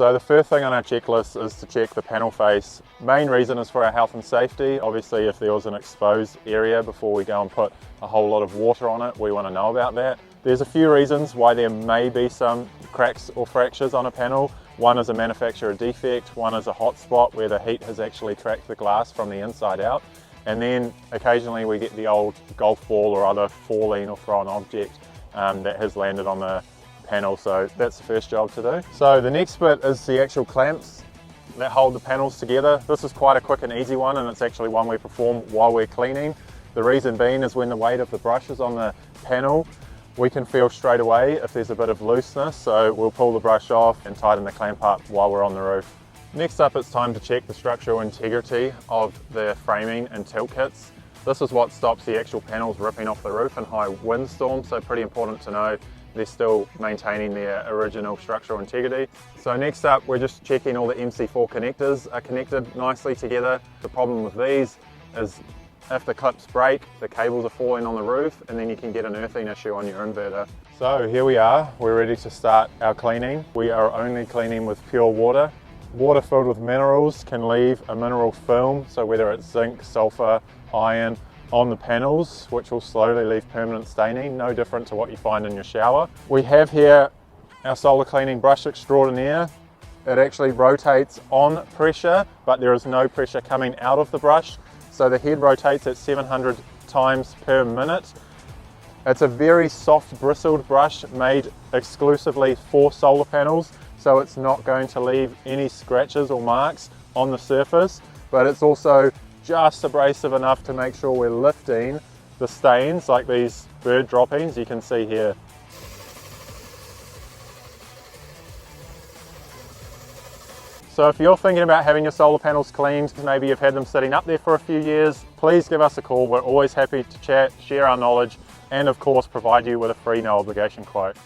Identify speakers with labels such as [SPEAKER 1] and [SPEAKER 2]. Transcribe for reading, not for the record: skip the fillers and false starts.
[SPEAKER 1] So the first thing on our checklist is to check the panel face. Main reason is for our health and safety. Obviously, if there was an exposed area before we go and put a whole lot of water on it, we want to know about that. There's a few reasons why there may be some cracks or fractures on a panel. One is a manufacturer defect, one is a hot spot where the heat has actually cracked the glass from the inside out. And then occasionally we get the old golf ball or other falling or thrown object that has landed on the panel, so that's the first job to do. So the next bit is the actual clamps that hold the panels together. This is quite a quick and easy one, and it's actually one we perform while we're cleaning. The reason being is when the weight of the brush is on the panel, we can feel straight away if there's a bit of looseness, so we'll pull the brush off and tighten the clamp up while we're on the roof. Next up, it's time to check the structural integrity of the framing and tilt kits. This is what stops the actual panels ripping off the roof in high windstorms, so pretty important to know they're still maintaining their original structural integrity. So next up, we're just checking all the MC4 connectors are connected nicely together. The problem with these is if the clips break, the cables are falling on the roof, and then you can get an earthing issue on your inverter. So here we are, we're ready to start our cleaning. We are only cleaning with pure water. Water filled with minerals can leave a mineral film, so whether it's zinc, sulfur, iron, on the panels, which will slowly leave permanent staining, no different to what you find in your shower. We have here our solar cleaning brush extraordinaire. It actually rotates on pressure, but there is no pressure coming out of the brush. So the head rotates at 700 times per minute. It's a very soft bristled brush made exclusively for solar panels, so it's not going to leave any scratches or marks on the surface, but it's also just abrasive enough to make sure we're lifting the stains, like these bird droppings you can see here. So if you're thinking about having your solar panels cleaned, maybe you've had them sitting up there for a few years, please give us a call. We're always happy to chat, share our knowledge, and of course provide you with a free no obligation quote.